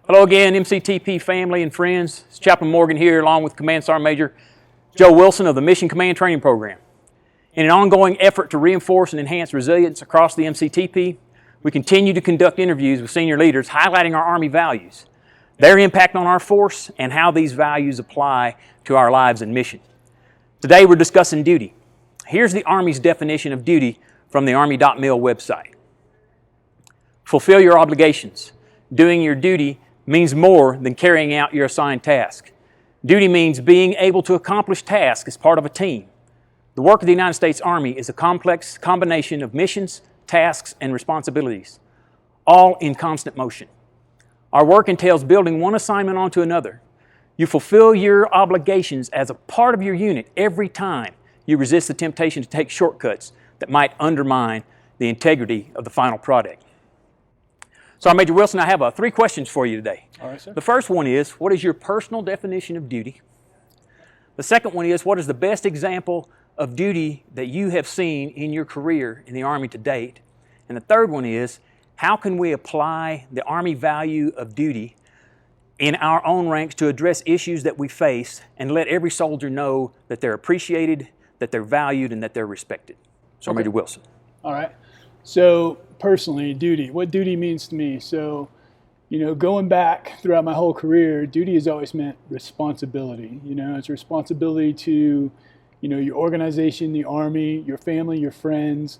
Hello again, MCTP family and friends. It's Chaplain Morgan here along with Command Sergeant Major Joe Wilson of the Mission Command Training Program. In an ongoing effort to reinforce and enhance resilience across the MCTP, we continue to conduct interviews with senior leaders highlighting our Army values, their impact on our force, and how these values apply to our lives and mission. Today we're discussing duty. Here's the Army's definition of duty from the Army.mil website. Fulfill your obligations. Doing your duty means more than carrying out your assigned task. Duty means being able to accomplish tasks as part of a team. The work of the United States Army is a complex combination of missions, tasks, and responsibilities, all in constant motion. Our work entails building one assignment onto another. You fulfill your obligations as a part of your unit every time you resist the temptation to take shortcuts that might undermine the integrity of the final product. Sergeant Major Wilson, I have 3 questions for you today. All right, sir. The first one is, what is your personal definition of duty? The second one is, what is the best example of duty that you have seen in your career in the Army to date? And the third one is, how can we apply the Army value of duty in our own ranks to address issues that we face and let every soldier know that they're appreciated, that they're valued, and that they're respected? Sergeant Major Wilson. All right. So personally, duty, what duty means to me. So, going back throughout my whole career, duty has always meant responsibility. It's responsibility to, your organization, the Army, your family, your friends,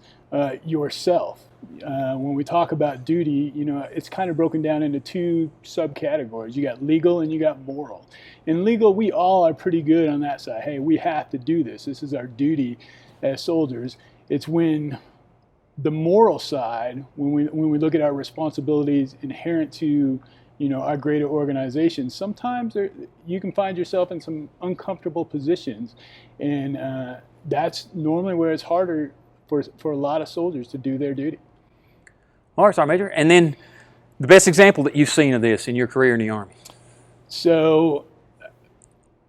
yourself. When we talk about duty, it's kind of broken down into 2 subcategories. You got legal and you got moral. In legal, we all are pretty good on that side. Hey, we have to do this. This is our duty as soldiers. It's when the moral side, when we look at our responsibilities inherent to, our greater organization, sometimes you can find yourself in some uncomfortable positions, and that's normally where it's harder for a lot of soldiers to do their duty. All right, Sergeant Major. And then the best example that you've seen of this in your career in the Army? So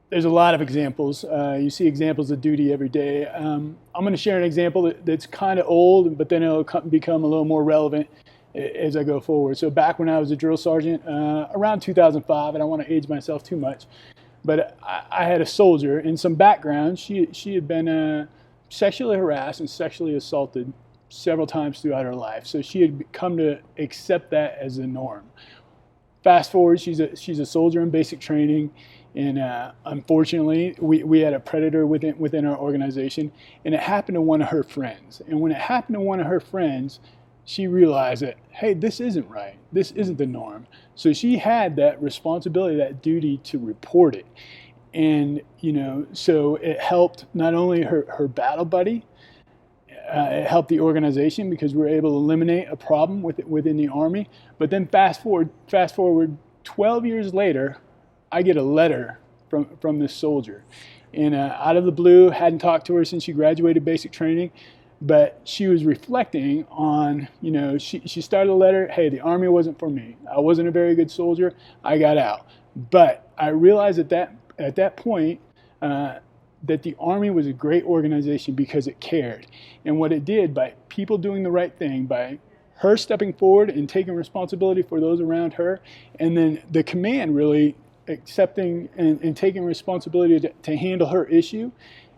there's a lot of examples. You see examples of duty every day. I'm going to share an example that's kind of old, but then it'll become a little more relevant as I go forward. So back when I was a drill sergeant, around 2005, and I don't want to age myself too much, but I had a soldier in some background. She had been sexually harassed and sexually assaulted several times throughout her life. So she had come to accept that as the norm. Fast forward, she's a soldier in basic training. And unfortunately, we had a predator within our organization, and it happened to one of her friends. And when it happened to one of her friends, she realized that, hey, this isn't right. This isn't the norm. So she had that responsibility, that duty to report it. And, so it helped not only her battle buddy, it helped the organization because we were able to eliminate a problem within the Army. But then fast forward 12 years later, I get a letter from this soldier, and out of the blue, hadn't talked to her since she graduated basic training, but she was reflecting on, she started a letter, hey, the Army wasn't for me. I wasn't a very good soldier. I got out. But I realized at that point that the Army was a great organization because it cared. And what it did, by people doing the right thing, by her stepping forward and taking responsibility for those around her, and then the command really accepting and taking responsibility to handle her issue,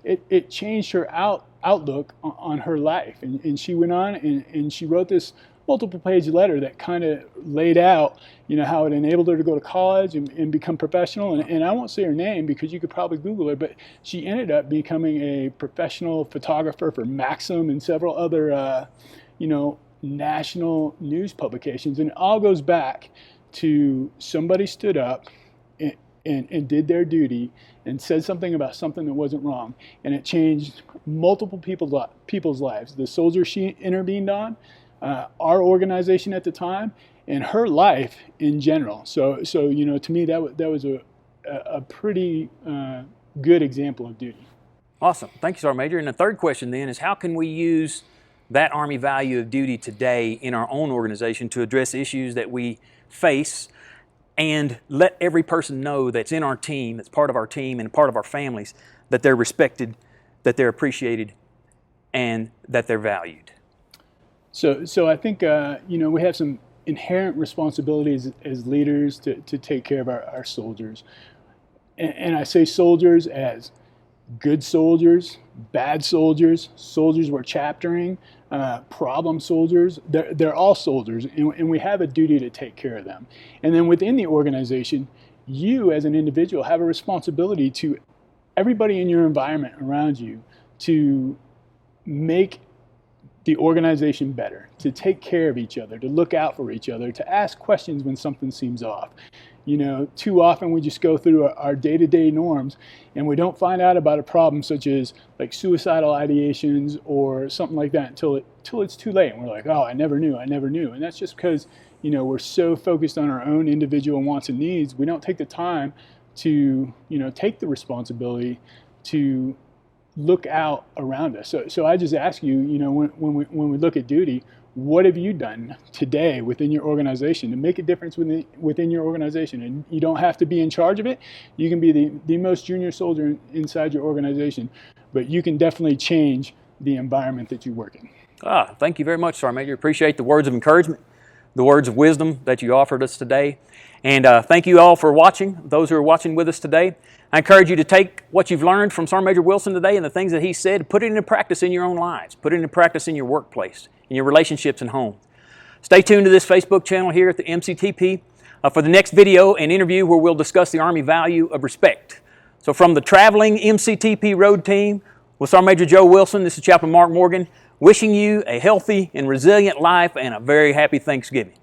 it changed her outlook on her life. And she went on and she wrote this multiple-page letter that kind of laid out, how it enabled her to go to college and become professional. And I won't say her name because you could probably Google her, but she ended up becoming a professional photographer for Maxim and several other, national news publications. And it all goes back to somebody stood up and did their duty and said something about something that wasn't wrong, and it changed multiple people's lives. The soldier she intervened on, our organization at the time, and her life in general. So to me that was a pretty good example of duty. Awesome. Thank you, Sergeant Major. And the third question then is, how can we use that Army value of duty today in our own organization to address issues that we face and let every person know that's in our team, that's part of our team and part of our families, that they're respected, that they're appreciated, and that they're valued? So I think we have some inherent responsibility as leaders to take care of our soldiers. And I say soldiers as good soldiers, bad soldiers, soldiers we're chaptering, problem soldiers. They're all soldiers, and we have a duty to take care of them. And then within the organization, you as an individual have a responsibility to everybody in your environment around you to make the organization better, to take care of each other, to look out for each other, to ask questions when something seems off. You know, too often we just go through our day-to-day norms and we don't find out about a problem such as like suicidal ideations or something like that until it's too late. And we're like, oh, I never knew. And that's just because, you know, we're so focused on our own individual wants and needs, we don't take the time to, you know, take the responsibility to look out around us. So I just ask you, you know, when we look at duty, what have you done today within your organization to make a difference within your organization? And you don't have to be in charge of it. You can be the most junior soldier inside your organization, but you can definitely change the environment that you work in. Thank you very much, Sergeant Major. Appreciate the words of encouragement, the words of wisdom that you offered us today. And thank you all for watching, those who are watching with us today. I encourage you to take what you've learned from Sergeant Major Wilson today and the things that he said, put it into practice in your own lives, put it into practice in your workplace, in your relationships and home. Stay tuned to this Facebook channel here at the MCTP for the next video and interview where we'll discuss the Army value of respect. So from the traveling MCTP road team with Sergeant Major Joe Wilson, this is Chaplain Mark Morgan, wishing you a healthy and resilient life and a very happy Thanksgiving.